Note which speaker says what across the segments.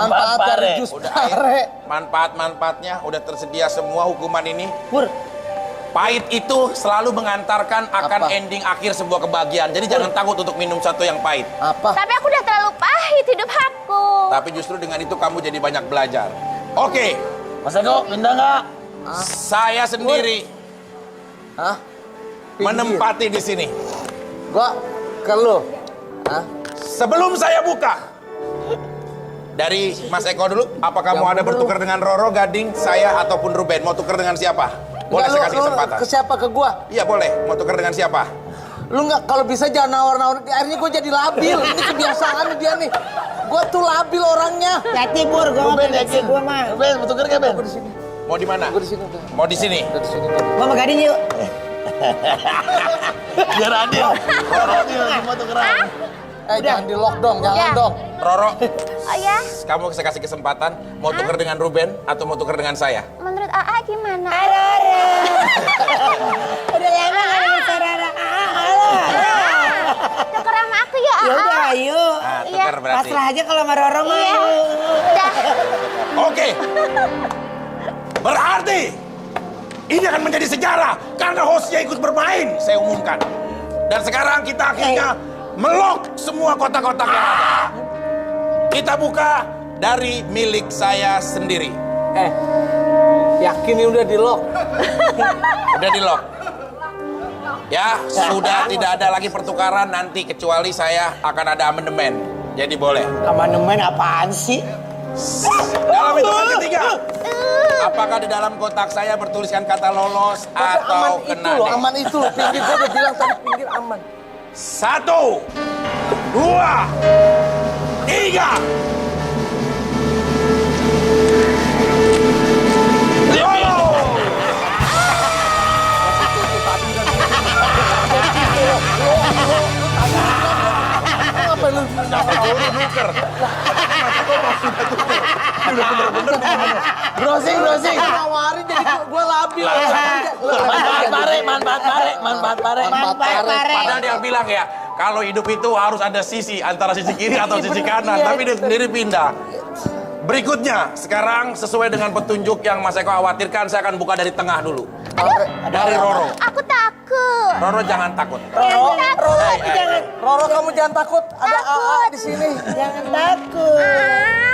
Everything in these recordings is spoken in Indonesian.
Speaker 1: Manfaat dari jus pare.
Speaker 2: Manfaat-manfaatnya udah tersedia semua hukuman ini.
Speaker 1: Pur.
Speaker 2: Pahit itu selalu mengantarkan akan ending akhir sebuah kebahagiaan. Jadi jangan takut untuk minum satu yang pahit.
Speaker 1: Apa?
Speaker 3: Tapi aku udah terlalu pahit hidup aku.
Speaker 2: Tapi justru dengan itu kamu jadi banyak belajar. Oke.
Speaker 4: Mas Eko, pindah nggak?
Speaker 2: Saya sendiri
Speaker 1: Hah?
Speaker 2: menempati di sini.
Speaker 1: Gua ke lu. Hah?
Speaker 2: Sebelum saya buka, dari Mas Eko dulu, apa kamu ada bertukar dengan Roro, Gading, saya ataupun Ruben? Mau tukar dengan siapa? Boleh saya kasih kesempatan.
Speaker 1: Ke siapa? Ke gua?
Speaker 2: Iya boleh. Mau tukar dengan siapa?
Speaker 1: Lu nggak, kalau bisa jangan nawar-nawar. Akhirnya gue jadi labil. Ini kebiasaan dia nih. Gue tuh labil orangnya.
Speaker 5: Hati Pur, gue mau yakin. Gue mah.
Speaker 4: Ben, mau tuker nggak Ben?
Speaker 1: Gue di sini.
Speaker 2: Mau di mana?
Speaker 1: Gue di sini.
Speaker 2: Mau di sini.
Speaker 1: Gue di sini.
Speaker 5: Gue mau Gading yuk.
Speaker 4: Biar adil. Roro adil, semua tukeran.
Speaker 1: Jangan di lock dong, jangan dong.
Speaker 2: Roro,
Speaker 3: Oh ya,
Speaker 2: kamu saya kasih kesempatan. Mau tukar dengan Ruben atau mau tukar dengan saya?
Speaker 3: menurut AA gimana?
Speaker 5: Roro. Udah lama gak ada suara
Speaker 3: Tuker sama aku ya
Speaker 5: Ya
Speaker 3: AA.
Speaker 5: udah ayo.
Speaker 2: Nah, tukar berarti.
Speaker 5: Pasrah aja kalau sama Roro mah.
Speaker 3: Iya. Udah.
Speaker 2: Oke. Berarti ini akan menjadi sejarah karena hostnya ikut bermain. Saya umumkan. Dan sekarang kita akhirnya melok semua kotak-kotak yang ada. Kita buka dari milik saya sendiri.
Speaker 1: Yakin ini udah di lock?
Speaker 2: Udah di lock. Ya, sudah tidak ada lagi pertukaran nanti kecuali saya akan ada amandemen. Jadi boleh.
Speaker 5: Amandemen apaan sih?
Speaker 2: Dalam hitungan ketiga. Apakah di dalam kotak saya bertuliskan kata lolos atau
Speaker 1: Aman itu
Speaker 2: kena
Speaker 1: loh,
Speaker 2: deh?
Speaker 1: aman itu loh. Pinggir gue udah bilang tadi pinggir aman.
Speaker 2: 1, 2, 3.
Speaker 1: Apa lu? Browsing. Nawarin jadi gue labil.
Speaker 4: Manfaat pare.
Speaker 2: Padahal dia bilang ya, kalau hidup itu harus ada sisi antara sisi kiri atau sisi kanan, tapi dia sendiri pindah. Berikutnya, sekarang sesuai dengan petunjuk yang Mas Eko khawatirkan, saya akan buka dari tengah dulu. Dari Roro.
Speaker 3: Aku takut.
Speaker 2: Roro jangan takut.
Speaker 1: Roro,
Speaker 5: Jangan.
Speaker 1: Roro kamu jangan takut. Ada AA di sini.
Speaker 5: Jangan takut.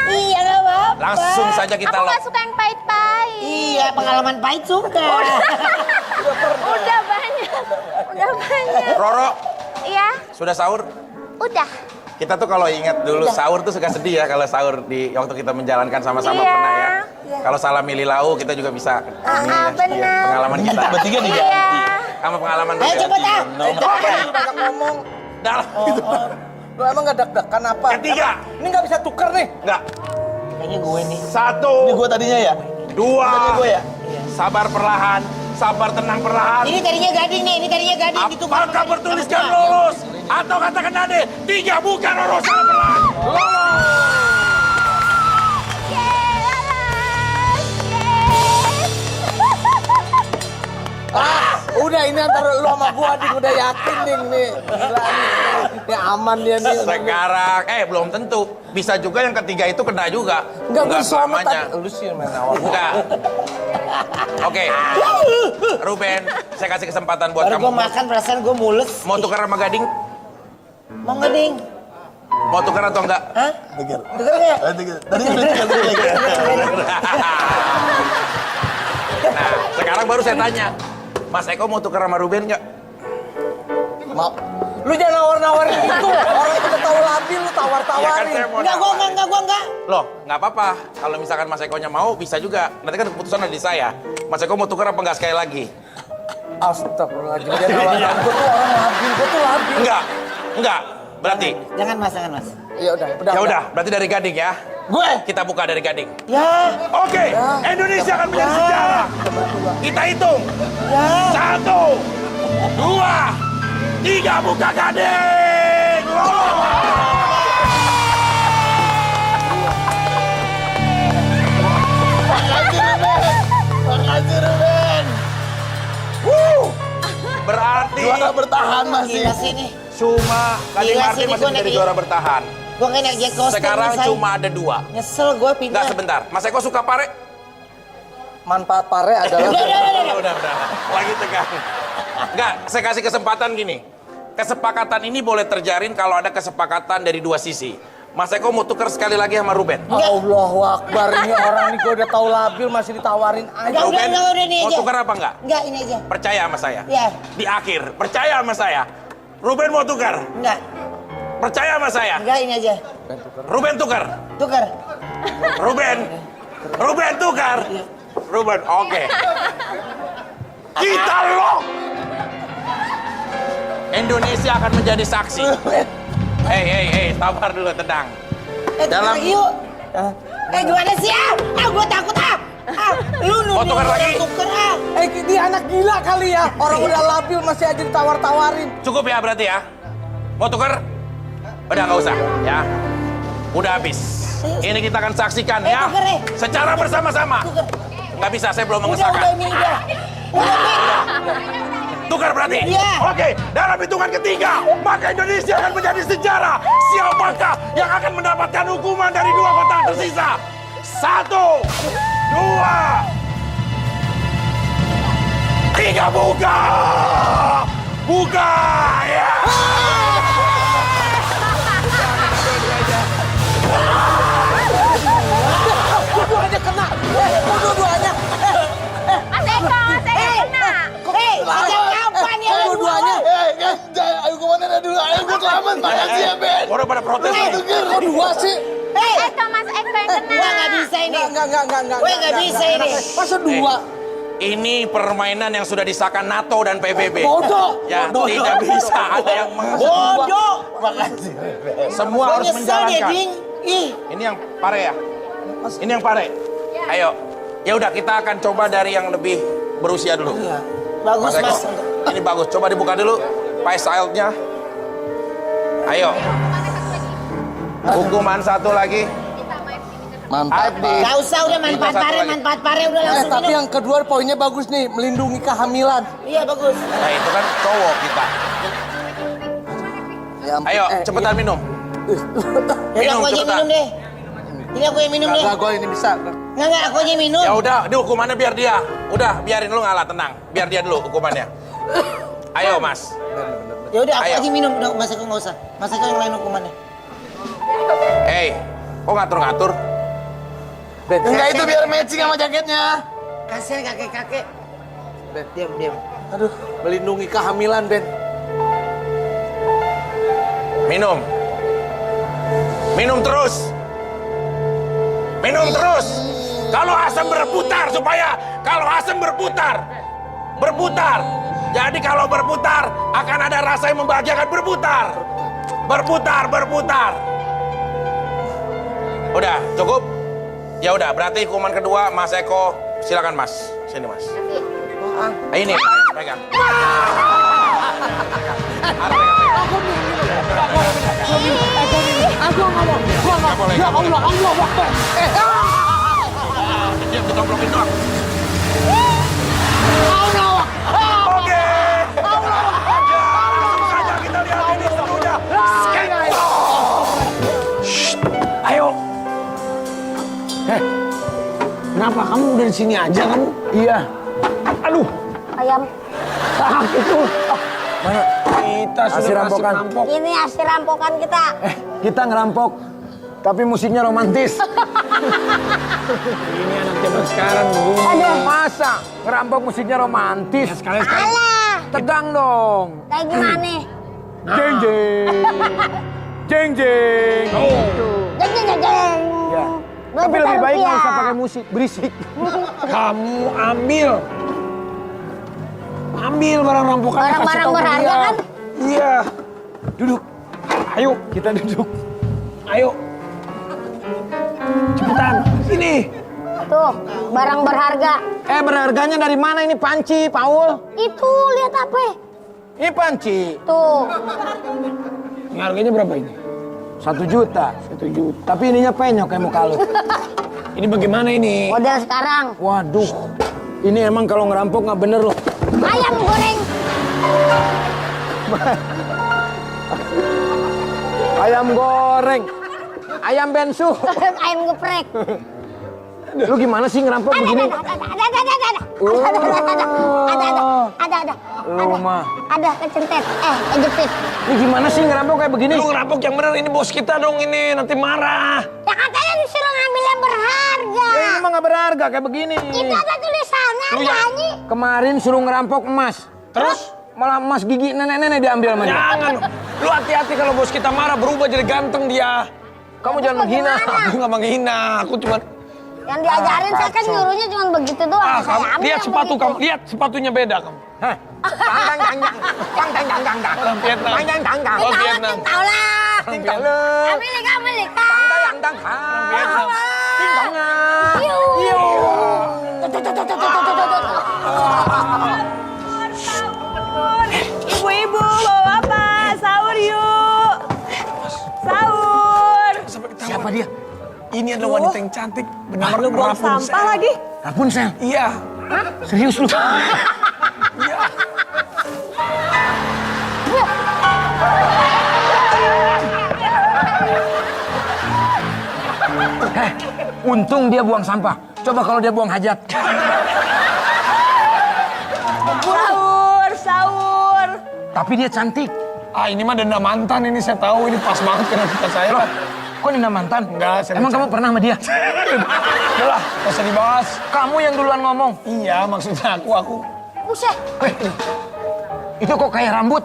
Speaker 5: Iya gak apa-apa.
Speaker 2: Langsung saja kita
Speaker 3: Aku
Speaker 2: lock.
Speaker 3: gak suka yang pahit-pahit.
Speaker 5: Iya, pengalaman pahit suka.
Speaker 3: Udah banyak. Udah banyak.
Speaker 2: Roro,
Speaker 3: Iya,
Speaker 2: sudah sahur?
Speaker 3: udah.
Speaker 2: Kita tuh kalau ingat dulu sahur tuh suka sedih ya kalau sahur di waktu kita menjalankan sama-sama
Speaker 3: Iya.
Speaker 2: pernah ya. Kalau salah milih lauk kita juga bisa ini ya,
Speaker 3: benar.
Speaker 2: pengalaman kita.
Speaker 4: Bertiga diganti.
Speaker 3: Iya.
Speaker 2: Sama pengalaman
Speaker 5: Ayo cepet ah.
Speaker 1: Banyak ngomong.
Speaker 2: Dalam itu.
Speaker 1: Lu emang gak deg-degan apa?
Speaker 2: Ketiga.
Speaker 1: Ini gak bisa tuker nih.
Speaker 2: Enggak.
Speaker 5: Kayaknya gue nih.
Speaker 2: 1,
Speaker 4: Ini gue tadinya ya.
Speaker 2: 2.
Speaker 4: Gue ya.
Speaker 2: Sabar perlahan, sabar tenang perlahan.
Speaker 5: Ini tadinya Gading nih, ini tadinya Gading. Itu
Speaker 2: Apakah bertuliskan lolos atau katakan nade? 3 bukan lolos, sabar perlahan. Lolos.
Speaker 1: Udah ini antara lu sama gua nih, udah yakin nih. Gila nih. Ini aman dia nih.
Speaker 2: Sekarang, belum tentu. Bisa juga yang ketiga itu kena juga.
Speaker 1: Enggak, gue sama
Speaker 2: selamanya.
Speaker 1: tadi. Lu sih yang main awal.
Speaker 2: Enggak. Oke. Ruben, saya kasih kesempatan buat
Speaker 5: Baru
Speaker 2: kamu.
Speaker 5: gue makan perasaan gue mules.
Speaker 2: Mau tukar sama Gading?
Speaker 5: Mau Gading?
Speaker 2: Mau tukar atau enggak?
Speaker 5: Hah?
Speaker 4: Tuker.
Speaker 5: Tuker nggak?
Speaker 4: Tadi udah tuker.
Speaker 2: Nah, sekarang baru saya tanya. Mas Eko mau tukar sama Ruben nggak?
Speaker 1: Mau. Lu jangan nawar-nawarin gitu. Orang udah tahu labil lu
Speaker 2: Iya kan,
Speaker 1: tawar-tawarin.
Speaker 2: saya mau
Speaker 5: Enggak, gue enggak.
Speaker 2: Loh, nggak apa-apa. Kalau misalkan Mas Eko-nya mau, bisa juga. Nanti kan keputusan ada di saya. Mas Eko mau tukar apa nggak sekali lagi?
Speaker 1: Astagfirullahaladzim. Dia nawarin. Gua tuh orang labil.
Speaker 2: Enggak. Berarti?
Speaker 5: Jangan mas.
Speaker 1: Ya udah.
Speaker 2: Ya udah, berarti dari Gading ya.
Speaker 1: Gue.
Speaker 2: Kita buka dari Gading.
Speaker 5: Ya,
Speaker 2: Oke, Indonesia akan menjadi sejarah. Kita hitung.
Speaker 5: ya.
Speaker 2: 1, 2, 3, buka Gading.
Speaker 4: Makasih Ruben.
Speaker 2: Berarti
Speaker 4: Juara bertahan masih.
Speaker 5: Gila sih nih.
Speaker 2: cuma Gading
Speaker 5: Gila
Speaker 2: Martin
Speaker 5: sih, ini
Speaker 2: masih
Speaker 5: gua
Speaker 2: menjadi
Speaker 5: nih.
Speaker 2: juara bertahan.
Speaker 5: Gue kayak naik jet coaster.
Speaker 2: Sekarang
Speaker 5: Say.
Speaker 2: cuma ada 2.
Speaker 5: Nyesel gue pindah.
Speaker 2: Enggak, sebentar. Mas Eko suka pare?
Speaker 1: Manfaat pare adalah
Speaker 2: Udah. Lagi tegang. Enggak, saya kasih kesempatan gini. Kesepakatan ini boleh terjalin kalau ada kesepakatan dari 2 sisi. Mas Eko mau tukar sekali lagi sama Ruben.
Speaker 1: Allahu Akbar, ini orang nih gue udah tahu labil masih ditawarin aja.
Speaker 5: Udah,
Speaker 2: Ruben,
Speaker 5: ini
Speaker 2: mau
Speaker 5: aja.
Speaker 2: tukar apa enggak?
Speaker 5: Enggak, ini aja.
Speaker 2: Percaya sama saya.
Speaker 5: Iya.
Speaker 2: Di akhir, percaya sama saya. Ruben mau tukar.
Speaker 5: Enggak.
Speaker 2: Percaya sama saya.
Speaker 5: Enggak, ini aja.
Speaker 2: Ruben tukar.
Speaker 5: Tukar.
Speaker 2: Ruben tukar. Ruben, oke. Kita lock. Indonesia akan menjadi saksi. Hei, sabar dulu, tenang.
Speaker 5: Tukar lagi yuk. Gimana sih ah? Gue takut ah. Lu
Speaker 2: Mau tukar lagi?
Speaker 5: Tukar ah.
Speaker 1: Dia anak gila kali ya. Orang udah labil masih aja ditawar-tawarin.
Speaker 2: Cukup ya berarti ya? Mau tukar? Udah nggak usah ya. Udah habis. Ini kita akan saksikan ya.
Speaker 5: Tuker,
Speaker 2: secara bersama-sama.
Speaker 5: Tukar.
Speaker 2: Nggak bisa, saya belum
Speaker 5: Udah
Speaker 2: mengesahkan.
Speaker 5: ini udah.
Speaker 2: Tukar berarti?
Speaker 5: Iya.
Speaker 2: Oke, dalam hitungan ketiga, maka Indonesia akan menjadi sejarah. Siapakah yang akan mendapatkan hukuman dari 2 kotak tersisa? 1, 2, 3, buka! Buka! Ya!
Speaker 1: Dua-duanya kena. Dua-duanya.
Speaker 3: Mas Eko kena.
Speaker 5: Sejak kapan ya?
Speaker 1: Dua-duanya.
Speaker 4: Ayo kemana dulu? Ayo gue selamat. Makasih ya, Ben.
Speaker 2: Orang pada protes nih.
Speaker 1: Kok 2 sih?
Speaker 3: Eko Mas Eko yang kena.
Speaker 5: Gue nggak bisa ini.
Speaker 1: Enggak.
Speaker 5: Gue nggak bisa ini.
Speaker 1: Masa 2?
Speaker 2: Ini permainan yang sudah disahkan NATO dan PBB.
Speaker 1: Bodoh.
Speaker 2: Ya, tidak bisa ada yang
Speaker 5: Bodoh.
Speaker 4: Makasih.
Speaker 2: semua
Speaker 5: Gue
Speaker 2: harus
Speaker 5: nyesel deh,
Speaker 2: menjalankan.
Speaker 5: Ding. Ih.
Speaker 2: Ini yang pare ya? Ini yang pare. Ayo. Ya udah kita akan coba dari yang lebih berusia dulu.
Speaker 5: Bagus
Speaker 2: Mas Eko,
Speaker 5: mas.
Speaker 2: ini bagus. Coba dibuka dulu pie child-nya. Ayo. Hukuman 1 lagi.
Speaker 1: Mantap.
Speaker 5: Gak usah udah manfaat pare udah langsung
Speaker 1: Tapi
Speaker 5: minum.
Speaker 1: yang kedua poinnya bagus nih, melindungi kehamilan.
Speaker 5: Iya bagus.
Speaker 2: Nah itu kan cowok kita.
Speaker 1: Ya ampun.
Speaker 2: Ayo, cepetan minum.
Speaker 5: Yaudah
Speaker 2: Minum,
Speaker 5: aku aja
Speaker 2: cepetan.
Speaker 5: minum deh. Ini aku yang minum deh.
Speaker 1: Enggak, gue ini bisa.
Speaker 5: Enggak, aku aja minum.
Speaker 2: Ya udah, ini hukumannya biar dia. Udah, biarin lu ngalah, tenang. Biar dia dulu hukumannya. Ayo, Mas.
Speaker 5: Ya udah aku
Speaker 2: Ayo.
Speaker 5: aja minum. Udah Mas Eko nggak usah. Mas Eko yang lain hukumannya.
Speaker 2: Hei, kok ngatur-ngatur?
Speaker 4: Enggak, itu biar matching sama jaketnya.
Speaker 5: Kasihan kakek-kakek. Diam.
Speaker 1: Aduh, melindungi kehamilan, Ben.
Speaker 2: Minum. Minum terus. Minum terus. Kalau asam berputar berputar. Jadi kalau berputar akan ada rasa yang membahagiakan berputar. Udah, cukup? Ya udah, berarti hukuman kedua Mas Eko, silakan Mas. Sini Mas. Ini, pegang.
Speaker 1: Aku nggak mau.
Speaker 2: Nggak boleh,
Speaker 1: Ya
Speaker 2: nggak boleh.
Speaker 1: Allah Akbar.
Speaker 2: Dia ditoplokin doang. Oke. Langsung saja kita lihat ini serunya.
Speaker 6: Ayo. Kenapa kamu udah di sini aja kamu? Iya. Aduh,
Speaker 3: Ayam.
Speaker 6: sakit tuh. Mana? Kita sudah
Speaker 4: Hasil rampokan.
Speaker 6: rampok.
Speaker 3: Ini hasil rampokan kita.
Speaker 6: Kita ngerampok, tapi musiknya romantis. Ini anak zaman sekarang, Bu. Masa ngerampok musiknya romantis? Ya, sekali-sekali.
Speaker 3: Alah.
Speaker 6: Tegang dong.
Speaker 3: Kayak gimana?
Speaker 6: Jeng jeng. Jeng jeng. Gitu.
Speaker 3: Jeng jeng jeng jeng.
Speaker 6: Ya.
Speaker 3: 2
Speaker 6: Tapi
Speaker 3: juta
Speaker 6: lebih baik nggak
Speaker 3: rupiah.
Speaker 6: usah pakai musik, berisik. Kamu ambil barang rampokannya. kasih
Speaker 3: Barang-barang
Speaker 6: tahu
Speaker 3: berharga
Speaker 6: dia.
Speaker 3: kan?
Speaker 6: Iya. Duduk. Ayo, kita duduk. Ayo. Cepetan. Sini.
Speaker 3: Tuh, barang berharga.
Speaker 6: Berharganya dari mana ini panci, Paul?
Speaker 3: Itu lihat apa?
Speaker 6: Ini panci.
Speaker 3: Tuh.
Speaker 6: Ini harganya berapa ini? 1 juta. 1 juta. Tapi ininya penyok kayak muka lu. Ini bagaimana ini?
Speaker 3: Model sekarang.
Speaker 6: Waduh. Ini emang kalau ngerampok nggak bener loh.
Speaker 3: Ayam goreng.
Speaker 6: Ayam goreng. Ayam bensu.
Speaker 3: Ayam geprek.
Speaker 6: Lu gimana sih ngerampok begini?
Speaker 3: Ada.
Speaker 6: Lu mah.
Speaker 3: Ada kecentet. Kejepit.
Speaker 6: Ini gimana sih ngerampok kayak begini?
Speaker 7: Lu ngerampok yang bener, ini bos kita dong ini, nanti marah.
Speaker 3: Ya katanya disuruh ngambil yang berharga.
Speaker 6: Ya, ini mah gak berharga kayak begini.
Speaker 3: Itu ada tulisannya, nyanyi.
Speaker 6: Kemarin suruh ngerampok emas.
Speaker 7: Terus?
Speaker 6: Malah emas gigi nenek-nenek diambil sama dia.
Speaker 7: Jangan. Lu hati-hati kalau bos kita marah, berubah jadi ganteng dia.
Speaker 6: Kamu jangan menghina.
Speaker 7: Aku nggak menghina, aku cuma...
Speaker 3: Yang diajarin saya kan nyuruhnya cuma begitu doang.
Speaker 7: Ah,
Speaker 3: Saya
Speaker 7: kamu,
Speaker 3: ambil
Speaker 7: lihat
Speaker 3: yang
Speaker 7: sepatu
Speaker 3: begitu.
Speaker 7: kamu, lihat sepatunya beda kamu.
Speaker 6: Hah?
Speaker 7: Orang Vietnam. Oh, Vietnam.
Speaker 3: Tahu lah. Amerika.
Speaker 7: Vietnam.
Speaker 5: Ibu-ibu bawa apa? Sahur yuk. Sahur.
Speaker 6: Siapa dia?
Speaker 7: Ini adalah wanita yang cantik, benar
Speaker 5: Lu buang sampah lagi?
Speaker 6: Rapunzel.
Speaker 7: Iya.
Speaker 6: Serius lu?
Speaker 7: Iya.
Speaker 6: Untung dia buang sampah. Coba kalau dia buang hajat.
Speaker 5: Sahur.
Speaker 6: Tapi dia cantik.
Speaker 7: Ah, ini mah denda mantan ini, saya tahu ini pas banget kena kita saya.
Speaker 6: Loh, kok Nina mantan?
Speaker 7: Enggak, saya
Speaker 6: Emang kamu pernah sama dia?
Speaker 7: Udah lah, gak usah dibahas.
Speaker 6: Kamu yang duluan ngomong.
Speaker 7: Iya, maksudnya aku.
Speaker 3: Buset.
Speaker 6: Itu kok kayak rambut?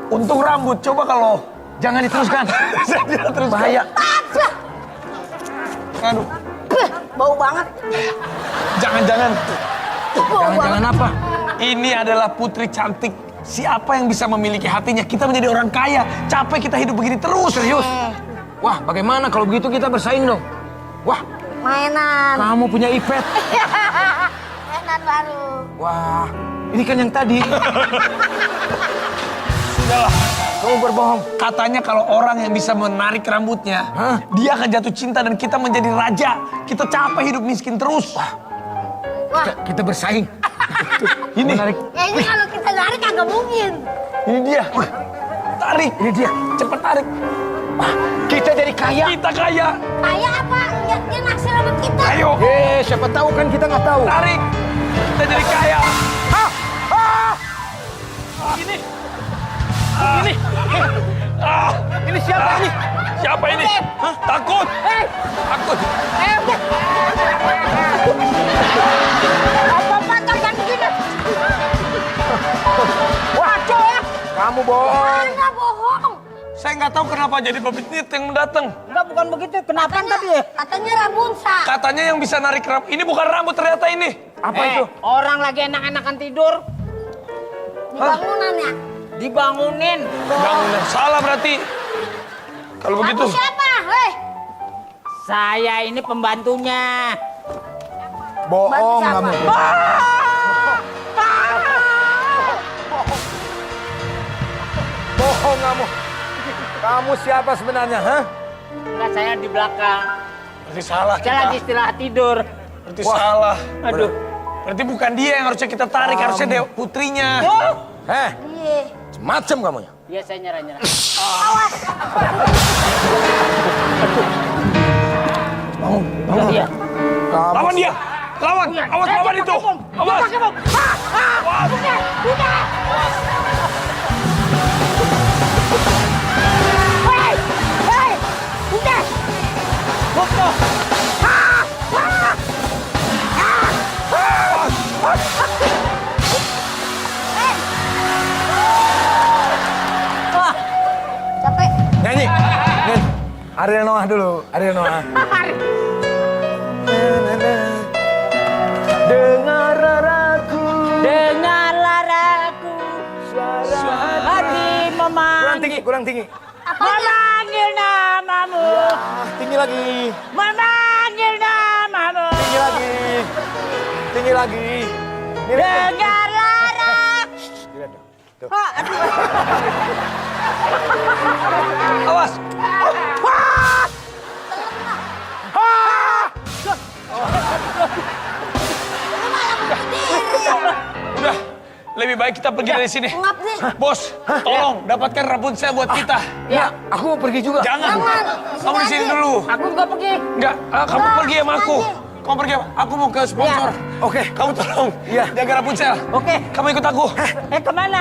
Speaker 7: Untung rambut, coba kalau...
Speaker 6: Jangan diteruskan.
Speaker 7: Saya tidak terus.
Speaker 6: Bahaya.
Speaker 7: Aduh,
Speaker 5: Bau banget.
Speaker 7: jangan-jangan.
Speaker 6: Jangan-jangan apa?
Speaker 7: Ini adalah putri cantik. Siapa yang bisa memiliki hatinya? Kita menjadi orang kaya. Capek kita hidup begini terus.
Speaker 6: Serius? Wah, bagaimana kalau begitu kita bersaing dong? Wah,
Speaker 3: Mainan.
Speaker 6: kamu punya iPad.
Speaker 3: Mainan baru.
Speaker 6: Wah, ini kan yang tadi.
Speaker 7: Sudahlah.
Speaker 6: Kamu berbohong.
Speaker 7: Katanya kalau orang yang bisa menarik rambutnya, dia akan jatuh cinta dan kita menjadi raja. Kita capek hidup miskin terus.
Speaker 3: Wah,
Speaker 6: Kita bersaing.
Speaker 7: Ini,
Speaker 6: Menarik.
Speaker 3: kayaknya kalau kita lari kagak mungkin.
Speaker 7: ini dia. Tarik.
Speaker 6: Ini dia.
Speaker 7: Cepet tarik.
Speaker 6: Wah, kita jadi kaya.
Speaker 7: Kita kaya.
Speaker 3: Kayak apa? Dia naksir sama kita.
Speaker 7: Ayo,
Speaker 6: Siapa tahu kan kita nggak tahu.
Speaker 7: tarik. Kita jadi kaya.
Speaker 6: Ini.
Speaker 7: Ini. Ah,
Speaker 6: Ini siapa ini?
Speaker 7: siapa ini? Hah? Takut. Takut.
Speaker 3: Apa-apa jangan begini.
Speaker 6: Waco ya. Kamu bohong.
Speaker 3: Mana bohong?
Speaker 7: Saya nggak tahu kenapa jadi pebisnis yang datang.
Speaker 5: Enggak, bukan begitu. Kenapa tadi ya?
Speaker 3: Katanya Rabunsa.
Speaker 7: Katanya yang bisa narik rambut. Ini bukan rambut ternyata ini.
Speaker 6: Apa itu?
Speaker 5: Orang lagi enak-enakan tidur,
Speaker 3: Di bangunan ya.
Speaker 5: dibangunin.
Speaker 7: Bangunan salah berarti. Kalau begitu.
Speaker 3: Kamu siapa? Hei.
Speaker 5: Saya ini pembantunya.
Speaker 6: Bohong
Speaker 3: siapa?
Speaker 6: kamu. Bohong kamu. Kamu siapa sebenarnya, hah?
Speaker 5: Enggak, saya di belakang.
Speaker 7: Berarti salah
Speaker 5: Saya lagi
Speaker 7: kita.
Speaker 5: istirahat tidur.
Speaker 7: Berarti salah.
Speaker 5: Aduh.
Speaker 7: Berarti bukan dia yang harusnya kita tarik. Harusnya dia putrinya.
Speaker 6: Heh,
Speaker 3: Iya.
Speaker 6: macam kamu ya.
Speaker 5: Iya, saya nyerah-nyerah. Iya.
Speaker 7: Lawan dia. Lawan. Awas lawan itu. Awas.
Speaker 3: Hei. Hei. Udah. Wah. Capek.
Speaker 6: Nyanyi. Nih, Ariel Noah dulu. Ariel Noah. Dengar raraku.
Speaker 5: Dengarlah aku hati
Speaker 6: Kurang tinggi.
Speaker 5: memanggil namamu,
Speaker 6: Tinggi lagi.
Speaker 5: memanggil namamu.
Speaker 6: Tinggi lagi.
Speaker 5: Dengarlah aku.
Speaker 7: Awas. Udah. Lebih baik kita pergi dari sini.
Speaker 3: Ngap nih.
Speaker 7: Bos, tolong dapatkan Rapunzel buat kita.
Speaker 6: Ya, aku mau pergi juga.
Speaker 7: Jangan.
Speaker 3: Jangan.
Speaker 7: Kamu di sini dulu.
Speaker 5: Aku juga pergi.
Speaker 7: Enggak, kamu pergi sama aku. Kamu pergi, aku mau ke sponsor.
Speaker 6: Oke.
Speaker 7: Kamu tolong jaga Rapunzel.
Speaker 5: Oke.
Speaker 7: Kamu ikut aku.
Speaker 5: Kemana?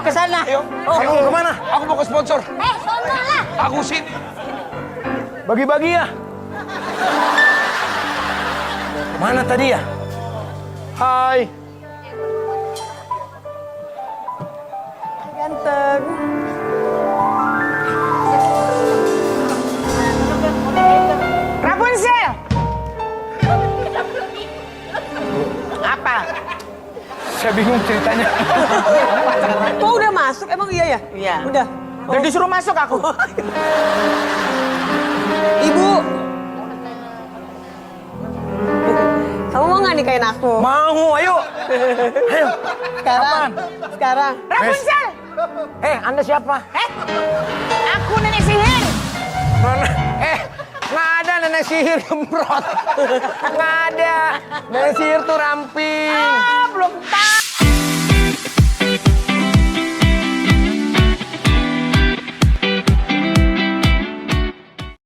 Speaker 5: Ke sana.
Speaker 7: Ayo.
Speaker 6: Kamu mau kemana?
Speaker 7: Aku mau ke sponsor.
Speaker 3: Sono lah.
Speaker 7: Aku sini.
Speaker 6: Bagi-bagi ya. Mana tadi ya? Hai.
Speaker 5: Ganteng. Rapunzel. Apa?
Speaker 6: Saya bingung ceritanya.
Speaker 5: Kok udah masuk? Emang iya ya? Iya. Udah. Dan disuruh masuk aku. Ibu. Kamu mau nggak nikahin aku?
Speaker 6: Mau, ayo. Ayo.
Speaker 5: Sekarang. Sekarang. Rapunzel.
Speaker 6: Anda siapa?
Speaker 5: Aku nenek sihir.
Speaker 6: Mana? Nggak ada nenek sihir gembrot. Nggak ada. Nenek sihir tuh ramping.
Speaker 5: Belum tahu.